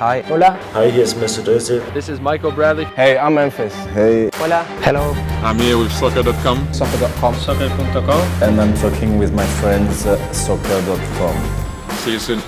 Hi. Hola. Hi, here's Mr. Dozy. This is Michael Bradley. Hey, I'm Memphis. Hey. Hola. Hello. I'm here with soccer.com. Soccer.com. Soccer.com. And I'm talking with my friends soccer.com. See you soon.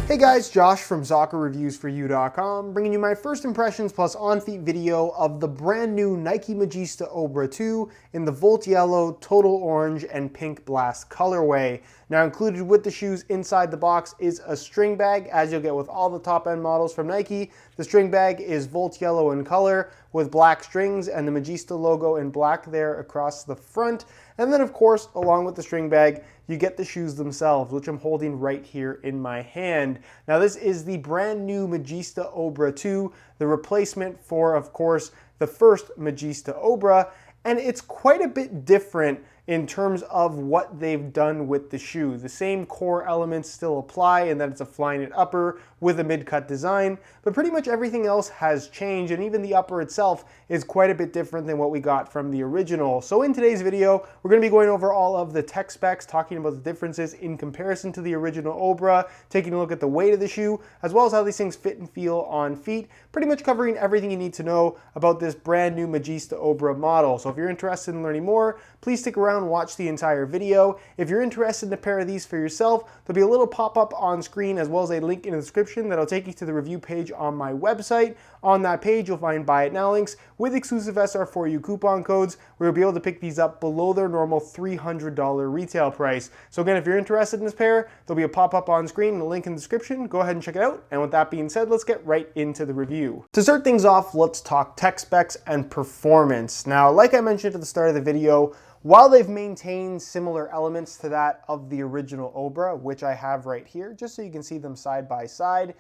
Hey guys, Josh from SoccerReviewsForYou.com, bringing you my first impressions plus on-feet video of the brand new Nike Magista Obra 2 in the Volt Yellow, Total Orange, and Pink Blast colorway. Now included with the shoes inside the box is a string bag, as you'll get with all the top-end models from Nike. The string bag is Volt Yellow in color with black strings and the Magista logo in black there across the front. And then of course, along with the string bag, you get the shoes themselves, which I'm holding right here in my hand. Now this is the brand new Magista Obra 2, the replacement for, of course, the first Magista Obra, and it's quite a bit different in terms of what they've done with the shoe. The same core elements still apply in that it's a fly-knit upper with a mid-cut design, but pretty much everything else has changed, and even the upper itself is quite a bit different than what we got from the original. So in today's video, we're going to be going over all of the tech specs, talking about the differences in comparison to the original Obra, taking a look at the weight of the shoe, as well as how these things fit and feel on feet, pretty much covering everything you need to know about this brand new Magista Obra model. So if you're interested in learning more, please stick around and watch the entire video. If you're interested in a pair of these for yourself, there'll be a little pop-up on screen as well as a link in the description that'll take you to the review page on my website. On that page, you'll find Buy It Now links with exclusive SR4U coupon codes where you'll be able to pick these up below their normal $300 retail price. So again, if you're interested in this pair, there'll be a pop-up on screen and a link in the description. Go ahead and check it out. And with that being said, let's get right into the review. To start things off, let's talk tech specs and performance. Now, like I mentioned at the start of the video, while they've maintained similar elements to that of the original Obra, which I have right here, just so you can see them side by side,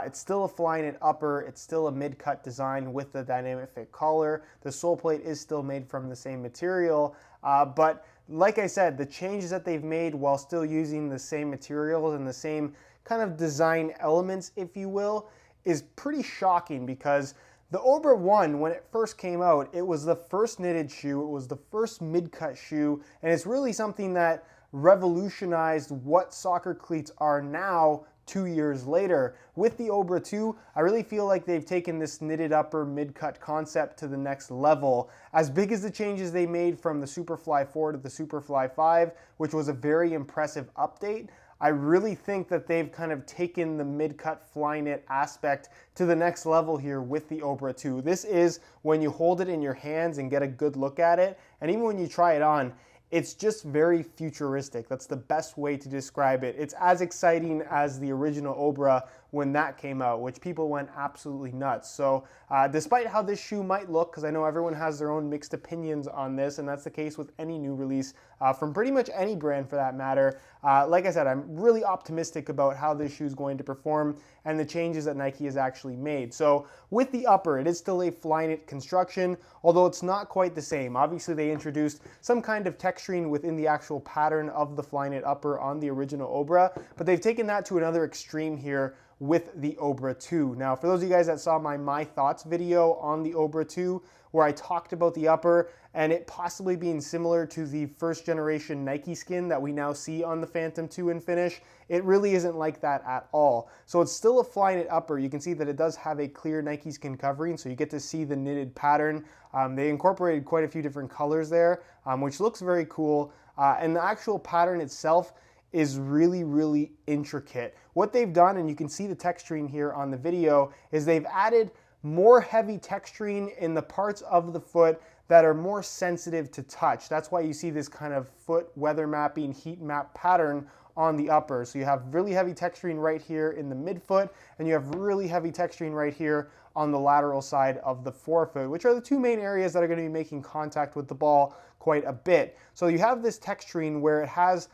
it's still a fly-knit upper, it's still a mid-cut design with the dynamic fit collar. The sole plate is still made from the same material, but like I said, the changes that they've made while still using the same materials and the same kind of design elements, if you will, is pretty shocking because the Obra 1, when it first came out, it was the first knitted shoe, it was the first mid-cut shoe, and it's really something that revolutionized what soccer cleats are now 2 years later. With the Obra 2, I really feel like they've taken this knitted upper mid-cut concept to the next level. As big as the changes they made from the Superfly 4 to the Superfly 5, which was a very impressive update, I really think that they've kind of taken the mid-cut fly-knit aspect to the next level here with the Obra 2. This is when you hold it in your hands and get a good look at it, and even when you try it on, it's just very futuristic. That's the best way to describe it. It's as exciting as the original Obra when that came out, which people went absolutely nuts. So despite how this shoe might look, because I know everyone has their own mixed opinions on this, and that's the case with any new release from pretty much any brand for that matter, like I said, I'm really optimistic about how this shoe is going to perform and the changes that Nike has actually made. So with the upper, it is still a fly-knit construction, although it's not quite the same. Obviously, they introduced some kind of texturing within the actual pattern of the fly-knit upper on the original Obra, but they've taken that to another extreme here with the Obra 2. Now, for those of you guys that saw my thoughts video on the Obra 2, where I talked about the upper and it possibly being similar to the first generation Nike skin that we now see on the Phantom 2 in finish, it really isn't like that at all. So it's still a fly-knit upper. You can see that it does have a clear Nike skin covering, so you get to see the knitted pattern. They incorporated quite a few different colors there, which looks very cool. And the actual pattern itself is really, really intricate. What they've done, and you can see the texturing here on the video, is they've added more heavy texturing in the parts of the foot that are more sensitive to touch. That's why you see this kind of foot weather mapping, heat map pattern on the upper. So you have really heavy texturing right here in the midfoot, and you have really heavy texturing right here on the lateral side of the forefoot, which are the two main areas that are going to be making contact with the ball quite a bit. So you have this texturing where it has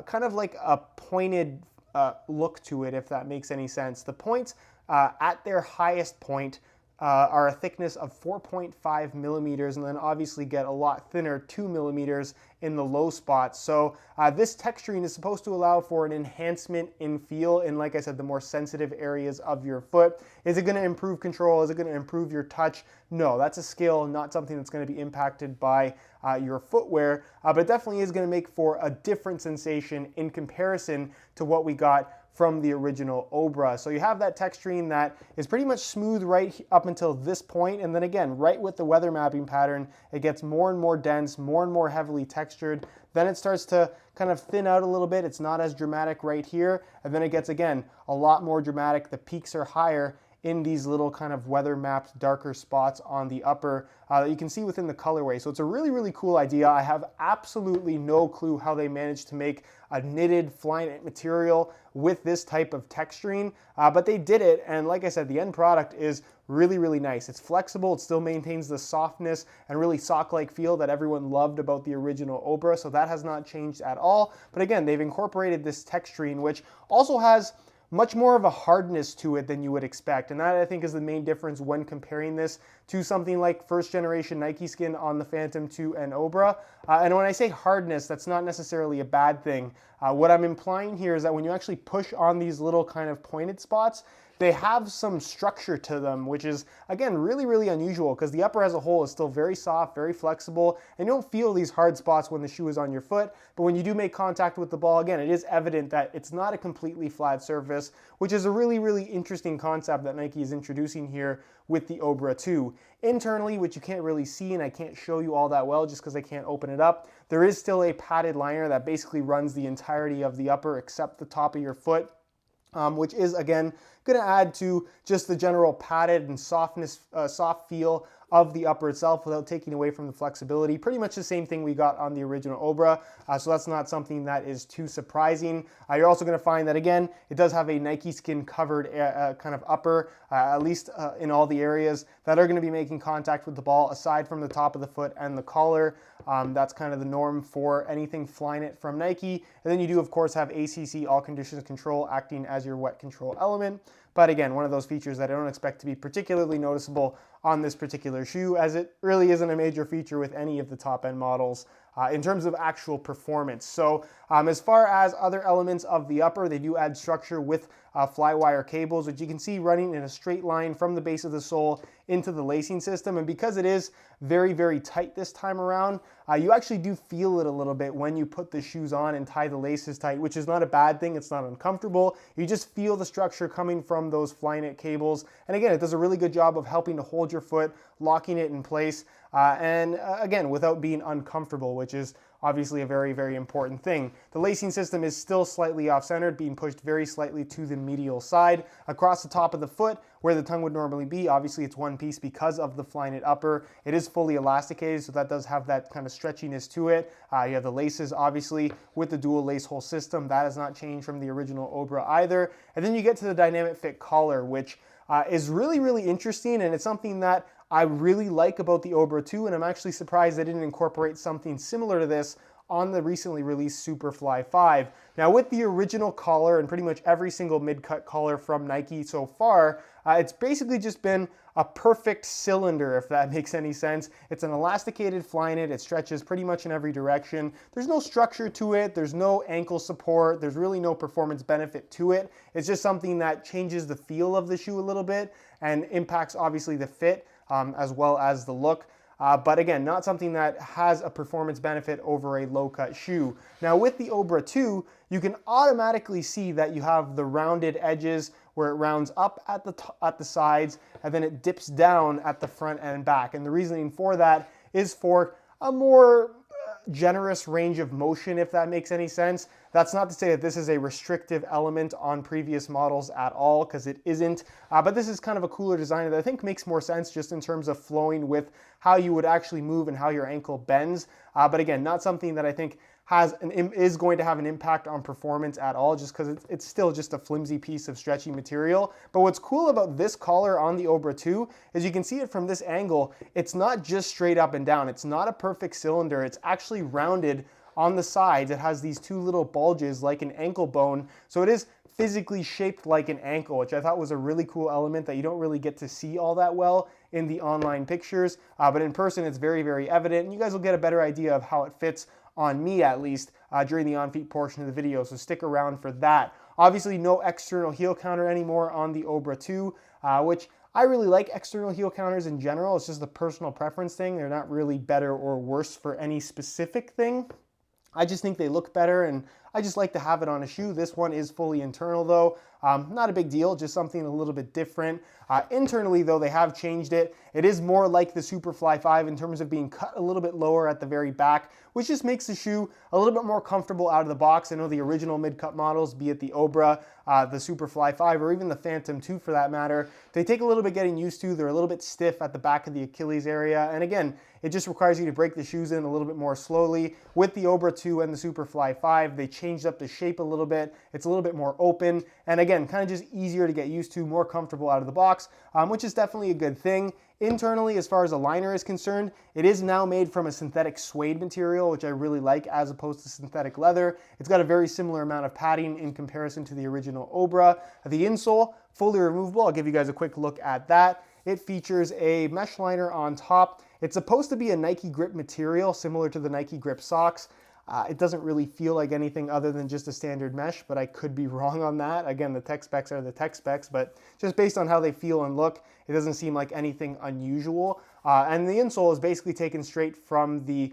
kind of like a pointed look to it, if that makes any sense. The points at their highest point are a thickness of 4.5 millimeters, and then obviously get a lot thinner, 2 millimeters in the low spots. So this texturing is supposed to allow for an enhancement in feel in, like I said, the more sensitive areas of your foot. Is it going to improve control? Is it going to improve your touch? No, that's a skill, not something that's going to be impacted by your footwear, but it definitely is going to make for a different sensation in comparison to what we got from the original Obra. So you have that texturing that is pretty much smooth right up until this point, and then again, right with the weather mapping pattern, it gets more and more dense, more and more heavily textured. Then it starts to kind of thin out a little bit. It's not as dramatic right here, and then it gets, again, a lot more dramatic. The peaks are higher in these little kind of weather mapped darker spots on the upper that you can see within the colorway. So it's a really, really cool idea. I have absolutely no clue how they managed to make a knitted Flyknit material with this type of texturing, but they did it, and like I said, the end product is really, really nice. It's flexible, it still maintains the softness and really sock-like feel that everyone loved about the original Obra, so that has not changed at all. But again, they've incorporated this texturing, which also has much more of a hardness to it than you would expect, and that I think is the main difference when comparing this to something like first generation Nike skin on the Phantom 2 and Obra. And when I say hardness, that's not necessarily a bad thing. What I'm implying here is that when you actually push on these little kind of pointed spots, they have some structure to them, which is, again, really, really unusual because the upper as a whole is still very soft, very flexible, and you don't feel these hard spots when the shoe is on your foot. But when you do make contact with the ball, again, it is evident that it's not a completely flat surface, which is a really, really interesting concept that Nike is introducing here with the Obra 2. Internally, which you can't really see and I can't show you all that well just because I can't open it up, there is still a padded liner that basically runs the entirety of the upper except the top of your foot. Which is, again, going to add to just the general padded and softness, soft feel of the upper itself without taking away from the flexibility. Pretty much the same thing we got on the original Obra, so that's not something that is too surprising. You're also going to find that, again, it does have a Nike skin covered kind of upper, at least in all the areas that are going to be making contact with the ball, aside from the top of the foot and the collar. That's kind of the norm for anything Flyknit from Nike. And then you do, of course, have ACC, all conditions control, acting as your wet control element. But again, one of those features that I don't expect to be particularly noticeable on this particular shoe, as it really isn't a major feature with any of the top-end models in terms of actual performance. So as far as other elements of the upper, they do add structure with flywire cables, which you can see running in a straight line from the base of the sole into the lacing system. And because it is very, very tight this time around, you actually do feel it a little bit when you put the shoes on and tie the laces tight, which is not a bad thing. It's not uncomfortable. You just feel the structure coming from those Flyknit cables. And again, it does a really good job of helping to hold your foot, locking it in place, and again, without being uncomfortable, which is obviously a very, very important thing. The lacing system is still slightly off-centered, being pushed very slightly to the medial side. Across the top of the foot, where the tongue would normally be, obviously it's one piece because of the Flyknit upper. It is fully elasticated, so that does have that kind of stretchiness to it. You have the laces, obviously, with the dual lace hole system. That has not changed from the original Obra either. And then you get to the dynamic fit collar, which is really, really interesting, and it's something that I really like about the Obra 2, and I'm actually surprised they didn't incorporate something similar to this on the recently released Superfly 5. Now, with the original collar and pretty much every single mid-cut collar from Nike so far, it's basically just been a perfect cylinder, if that makes any sense. It's an elasticated Flyknit. It stretches pretty much in every direction. There's no structure to it. There's no ankle support. There's really no performance benefit to it. It's just something that changes the feel of the shoe a little bit and impacts, obviously, the fit as well as the look. But again, not something that has a performance benefit over a low-cut shoe. Now with the Obra 2, you can automatically see that you have the rounded edges where it rounds up at the sides and then it dips down at the front and back. And the reasoning for that is for a more generous range of motion, if that makes any sense. That's not to say that this is a restrictive element on previous models at all, because it isn't. But this is kind of a cooler design that I think makes more sense just in terms of flowing with how you would actually move and how your ankle bends. But again, not something that I think is going to have an impact on performance at all, just because it's still just a flimsy piece of stretchy material. But what's cool about this collar on the Obra 2 is you can see it from this angle. It's not just straight up and down. It's not a perfect cylinder. It's actually rounded on the sides. It has these two little bulges like an ankle bone. So it is physically shaped like an ankle, which I thought was a really cool element that you don't really get to see all that well in the online pictures. But in person, it's very, very evident. And you guys will get a better idea of how it fits on me, at least, during the on-feet portion of the video, so stick around for that. Obviously, no external heel counter anymore on the Obra 2, which I really like external heel counters in general. It's just a personal preference thing. They're not really better or worse for any specific thing. I just think they look better, and I just like to have it on a shoe. This one is fully internal though. Not a big deal, just something a little bit different. Internally though, they have changed it. It is more like the Superfly 5 in terms of being cut a little bit lower at the very back, which just makes the shoe a little bit more comfortable out of the box. I know the original mid-cut models, be it the Obra, the Superfly 5, or even the Phantom 2 for that matter, they take a little bit getting used to. They're a little bit stiff at the back of the Achilles area. And again, it just requires you to break the shoes in a little bit more slowly. With the Obra 2 and the Superfly 5, they changed up the shape a little bit. It's a little bit more open. And again, kind of just easier to get used to, more comfortable out of the box, which is definitely a good thing. Internally, as far as a liner is concerned, it is now made from a synthetic suede material, which I really like, as opposed to synthetic leather. It's got a very similar amount of padding in comparison to the original Obra. The insole, fully removable. I'll give you guys a quick look at that. It features a mesh liner on top. It's supposed to be a Nike Grip material, similar to the Nike Grip socks. It doesn't really feel like anything other than just a standard mesh, but I could be wrong on that. Again, the tech specs are the tech specs, but just based on how they feel and look, it doesn't seem like anything unusual. And the insole is basically taken straight from the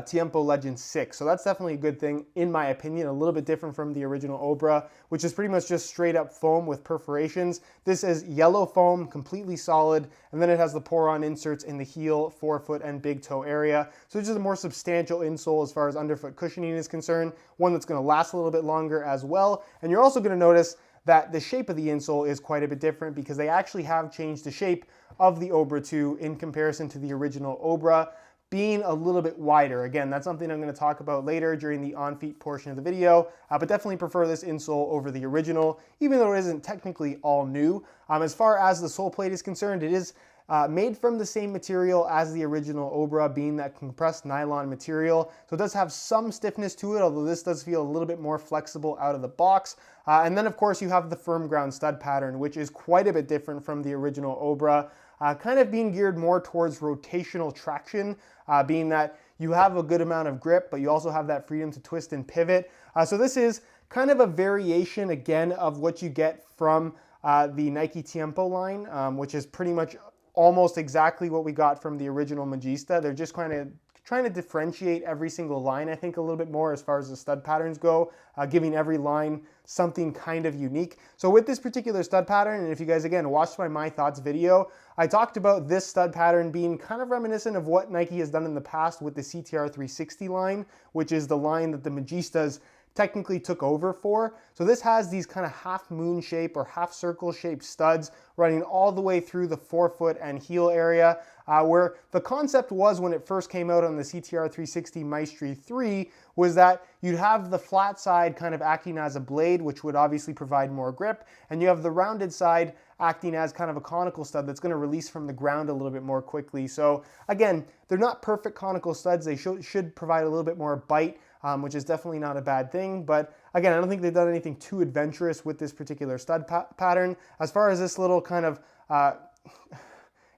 Tiempo Legend 6. So that's definitely a good thing, in my opinion. A little bit different from the original Obra, which is pretty much just straight up foam with perforations. This is yellow foam, completely solid, and then it has the pour-on inserts in the heel, forefoot, and big toe area. So it's just a more substantial insole as far as underfoot cushioning is concerned, one that's going to last a little bit longer as well. And you're also going to notice that the shape of the insole is quite a bit different because they actually have changed the shape of the Obra 2 in comparison to the original Obra, being a little bit wider. Again, that's something I'm going to talk about later during the on-feet portion of the video, but definitely prefer this insole over the original, even though it isn't technically all new. As far as the sole plate is concerned, it is made from the same material as the original Obra, being that compressed nylon material. So it does have some stiffness to it, although this does feel a little bit more flexible out of the box. And then of course you have the firm ground stud pattern, which is quite a bit different from the original Obra, kind of being geared more towards rotational traction, being that you have a good amount of grip, but you also have that freedom to twist and pivot. So this is kind of a variation again of what you get from the Nike Tiempo line, which is pretty much almost exactly what we got from the original Magista. They're just kind of trying to differentiate every single line, I think, a little bit more as far as the stud patterns go, giving every line something kind of unique. So with this particular stud pattern, and if you guys, again, watched my Thoughts video, I talked about this stud pattern being kind of reminiscent of what Nike has done in the past with the CTR 360 line, which is the line that the Magistas technically took over for. So this has these kind of half moon shape or half circle shaped studs running all the way through the forefoot and heel area, where the concept was when it first came out on the CTR 360 Maestri 3 was that you'd have the flat side kind of acting as a blade, which would obviously provide more grip, and you have the rounded side acting as kind of a conical stud that's going to release from the ground a little bit more quickly. So again, they're not perfect conical studs. They should provide a little bit more bite, which is definitely not a bad thing. But again, I don't think they've done anything too adventurous with this particular stud pattern. As far as this little kind of,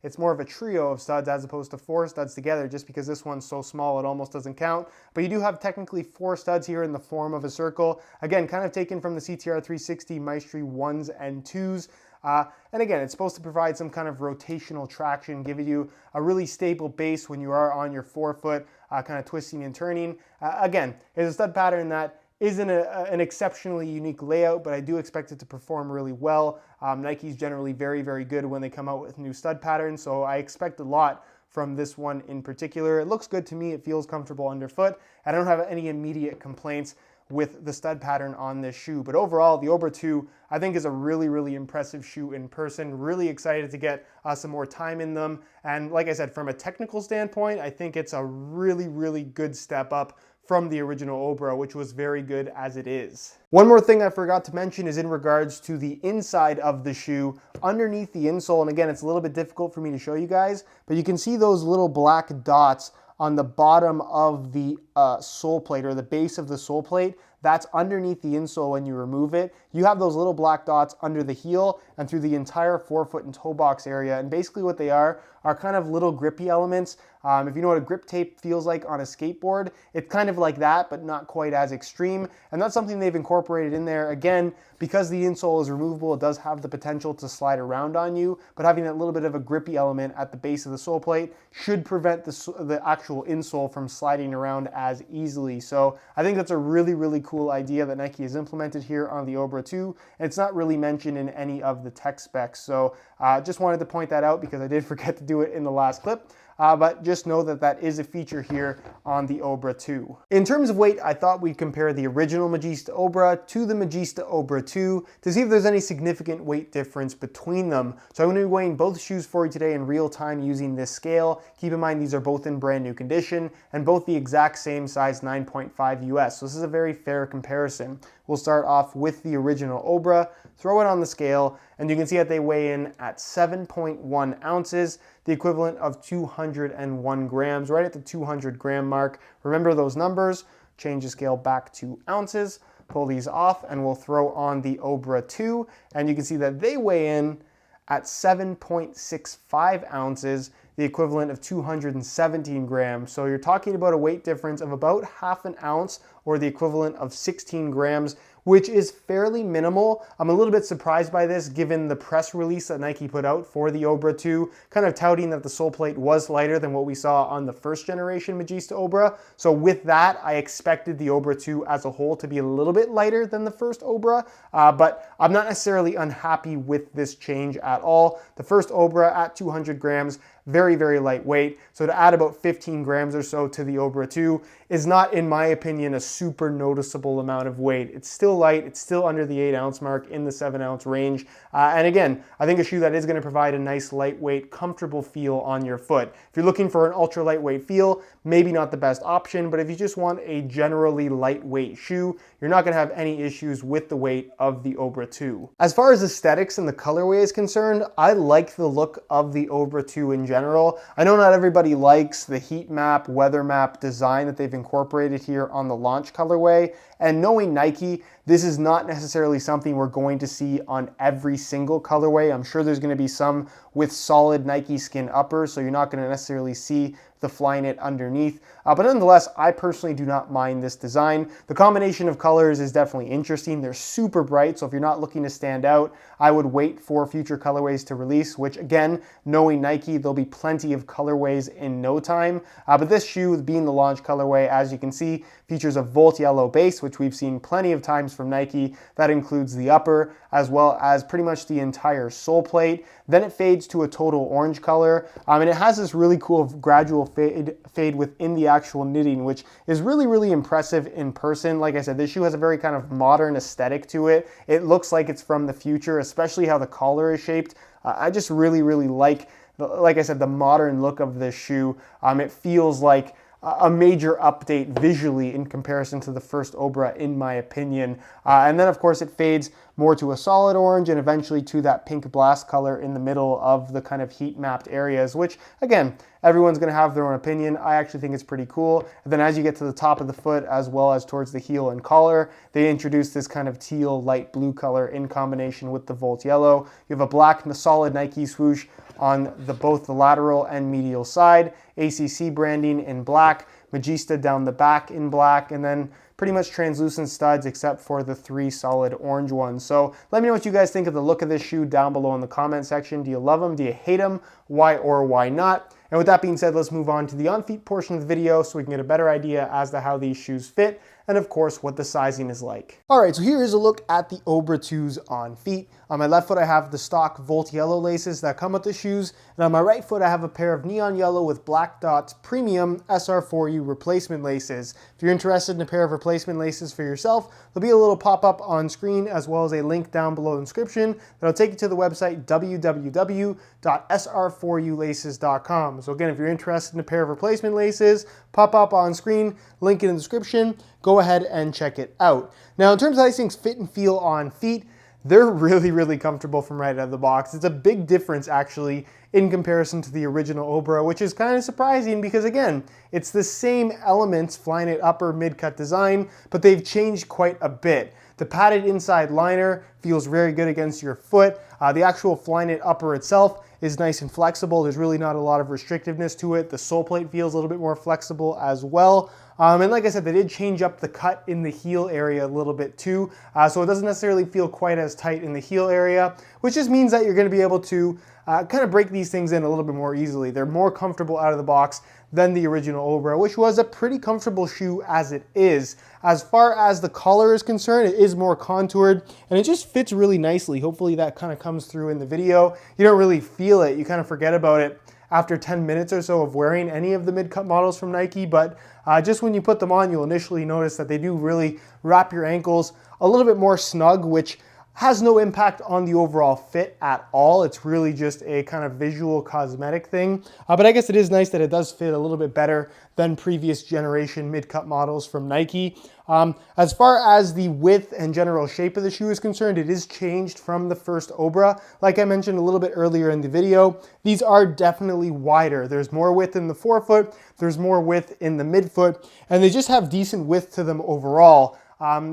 it's more of a trio of studs as opposed to 4 studs together, just because this one's so small it almost doesn't count. But you do have technically 4 studs here in the form of a circle. Again, kind of taken from the CTR 360 Maestri 1s and 2s. And again, it's supposed to provide some kind of rotational traction, giving you a really stable base when you are on your forefoot, kind of twisting and turning. Again, it's a stud pattern that isn't an exceptionally unique layout, but I do expect it to perform really well. Nike's generally very, very good when they come out with new stud patterns, so I expect a lot from this one in particular. It looks good to me, it feels comfortable underfoot, and I don't have any immediate complaints with the stud pattern on this shoe. But overall, the Obra 2, I think, is a really, really impressive shoe in person. Really excited to get some more time in them. And like I said, from a technical standpoint, I think it's a really, really good step up from the original Obra, which was very good as it is. One more thing I forgot to mention is in regards to the inside of the shoe, underneath the insole. And again, it's a little bit difficult for me to show you guys, but you can see those little black dots on the bottom of the sole plate, or the base of the sole plate. That's underneath the insole when you remove it. You have those little black dots under the heel and through the entire forefoot and toe box area. And basically what they are kind of little grippy elements If you know what a grip tape feels like on a skateboard, it's kind of like that, but not quite as extreme. And that's something they've incorporated in there. Again, because the insole is removable, it does have the potential to slide around on you, but having that little bit of a grippy element at the base of the sole plate should prevent the actual insole from sliding around as easily. So I think that's a really, really cool idea that Nike has implemented here on the Obra 2, and it's not really mentioned in any of the tech specs. So just wanted to point that out because I did forget to do it in the last clip. But just know that that is a feature here on the Obra 2. In terms of weight, I thought we'd compare the original Magista Obra to the Magista Obra 2 to see if there's any significant weight difference between them. So I'm going to be weighing both shoes for you today in real time using this scale. Keep in mind these are both in brand new condition and both the exact same size 9.5 US. So this is a very fair comparison. We'll start off with the original Obra, throw it on the scale, and you can see that they weigh in at 7.1 ounces, the equivalent of 201 grams, right at the 200 gram mark. Remember those numbers, change the scale back to ounces, pull these off, and we'll throw on the Obra 2, and you can see that they weigh in at 7.65 ounces, the equivalent of 217 grams. So you're talking about a weight difference of about half an ounce, or the equivalent of 16 grams, which is fairly minimal. I'm a little bit surprised by this given the press release that Nike put out for the Obra 2, kind of touting that the sole plate was lighter than what we saw on the first generation Magista Obra. So with that, I expected the Obra 2 as a whole to be a little bit lighter than the first Obra, but I'm not necessarily unhappy with this change at all. The first Obra at 200 grams, very, very lightweight. So to add about 15 grams or so to the Obra 2 is not, in my opinion, a super noticeable amount of weight. It's still light, it's still under the 8 ounce mark in the 7 ounce range. And again, I think a shoe that is going to provide a nice lightweight, comfortable feel on your foot. If you're looking for an ultra lightweight feel, maybe not the best option, but if you just want a generally lightweight shoe, you're not going to have any issues with the weight of the Obra 2. As far as aesthetics and the colorway is concerned, I like the look of the Obra 2 in general. I know not everybody likes the heat map, weather map design that they've incorporated here on the launch colorway, and knowing Nike, this is not necessarily something we're going to see on every single colorway. I'm sure there's going to be some with solid Nike skin uppers, so you're not going to necessarily see the Flyknit underneath. But nonetheless, I personally do not mind this design. The combination of colors is definitely interesting. They're super bright, so if you're not looking to stand out, I would wait for future colorways to release, which again, knowing Nike, there'll be plenty of colorways in no time. But this shoe, being the launch colorway, as you can see, features a Volt Yellow base, which we've seen plenty of times from Nike. That includes the upper, as well as pretty much the entire sole plate. Then it fades to a total orange color, and it has this really cool gradual fade within the actual knitting, which is really, really impressive in person. Like I said, this shoe has a very kind of modern aesthetic to it. It looks like it's from the future, especially how the collar is shaped. I just really, really like I said, the modern look of this shoe. It feels like a major update visually in comparison to the first Obra, in my opinion. And then of course it fades more to a solid orange and eventually to that pink blast color in the middle of the kind of heat mapped areas, which again, everyone's going to have their own opinion. I actually think it's pretty cool. And then as you get to the top of the foot, as well as towards the heel and collar, they introduce this kind of teal light blue color in combination with the Volt Yellow. You have a black solid Nike swoosh on both the lateral and medial side, ACC branding in black, Magista down the back in black, and then pretty much translucent studs except for the 3 solid orange ones. So let me know what you guys think of the look of this shoe down below in the comment section. Do you love them? Do you hate them? Why or why not? And with that being said, let's move on to the on-feet portion of the video so we can get a better idea as to how these shoes fit and of course what the sizing is like. All right, so here is a look at the Obra 2's on feet. On my left foot I have the stock Volt Yellow laces that come with the shoes, and on my right foot I have a pair of neon yellow with black dots premium SR4U replacement laces. If you're interested in a pair of replacement laces for yourself, there'll be a little pop-up on screen as well as a link down below in the description that'll take you to the website www.sr4ulaces.com. So again, if you're interested in a pair of replacement laces, pop up on screen, link in the description, go ahead and check it out. Now in terms of how these things fit and feel on feet, they're really, really comfortable from right out of the box. It's a big difference actually in comparison to the original Obra, which is kind of surprising because again, it's the same elements, Flyknit upper mid-cut design, but they've changed quite a bit. The padded inside liner feels very good against your foot. The actual Flyknit upper itself is nice and flexible. There's really not a lot of restrictiveness to it. The sole plate feels a little bit more flexible as well. And like I said, they did change up the cut in the heel area a little bit too. So it doesn't necessarily feel quite as tight in the heel area, which just means that you're going to be able to kind of break these things in a little bit more easily. They're more comfortable out of the box than the original Obra, which was a pretty comfortable shoe as it is. As far as the collar is concerned, it is more contoured and it just fits really nicely. Hopefully that kind of comes through in the video. You don't really feel it. You kind of forget about it after 10 minutes or so of wearing any of the mid-cut models from Nike, but just when you put them on, you'll initially notice that they do really wrap your ankles a little bit more snug, which has no impact on the overall fit at all. It's really just a kind of visual cosmetic thing. But I guess it is nice that it does fit a little bit better than previous generation mid-cut models from Nike. As far as the width and general shape of the shoe is concerned, it is changed from the first Obra. Like I mentioned a little bit earlier in the video, these are definitely wider. There's more width in the forefoot, there's more width in the midfoot, and they just have decent width to them overall.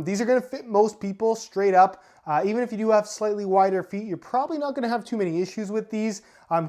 These are gonna fit most people straight up. Even if you do have slightly wider feet, you're probably not going to have too many issues with these.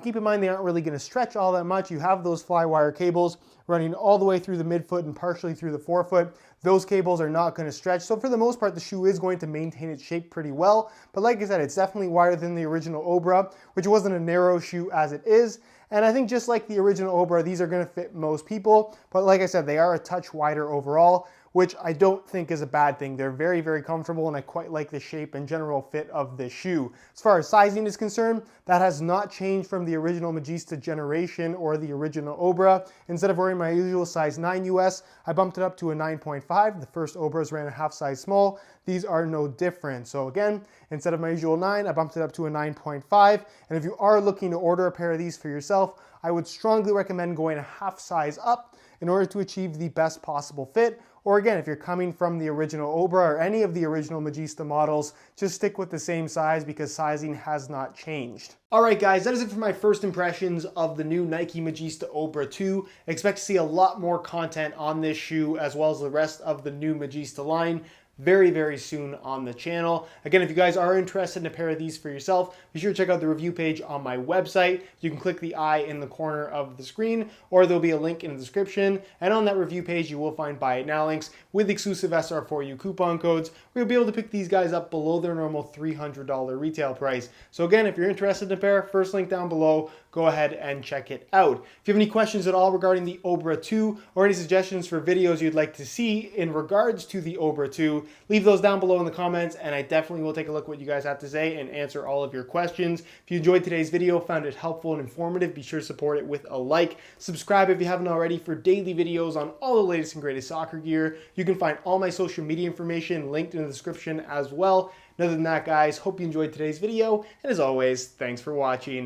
Keep in mind they aren't really going to stretch all that much. You have those fly wire cables running all the way through the midfoot and partially through the forefoot. Those cables are not going to stretch. So for the most part, the shoe is going to maintain its shape pretty well. But like I said, it's definitely wider than the original Obra, which wasn't a narrow shoe as it is. And I think just like the original Obra, these are going to fit most people. But like I said, they are a touch wider overall, which I don't think is a bad thing. They're very, very comfortable and I quite like the shape and general fit of this shoe. As far as sizing is concerned, that has not changed from the original Magista generation or the original Obra. Instead of wearing my usual size 9 US, I bumped it up to a 9.5. The first Obras ran a half size small. These are no different. So again, instead of my usual 9, I bumped it up to a 9.5. And if you are looking to order a pair of these for yourself, I would strongly recommend going a half size up in order to achieve the best possible fit. Or again, if you're coming from the original Obra or any of the original Magista models, just stick with the same size because sizing has not changed. All right, guys, that is it for my first impressions of the new Nike Magista Obra 2. Expect to see a lot more content on this shoe as well as the rest of the new Magista line very, very soon on the channel. Again, if you guys are interested in a pair of these for yourself, be sure to check out the review page on my website. You can click the eye in the corner of the screen, or there'll be a link in the description. And on that review page, you will find Buy It Now links with exclusive SR4U coupon codes, where you'll be able to pick these guys up below their normal $300 retail price. So again, if you're interested in a pair, first link down below, go ahead and check it out. If you have any questions at all regarding the Obra 2 or any suggestions for videos you'd like to see in regards to the Obra 2, leave those down below in the comments and I definitely will take a look at what you guys have to say and answer all of your questions. If you enjoyed today's video, found it helpful and informative, be sure to support it with a like. Subscribe if you haven't already for daily videos on all the latest and greatest soccer gear. You can find all my social media information linked in the description as well. And other than that, guys, hope you enjoyed today's video, and as always, thanks for watching.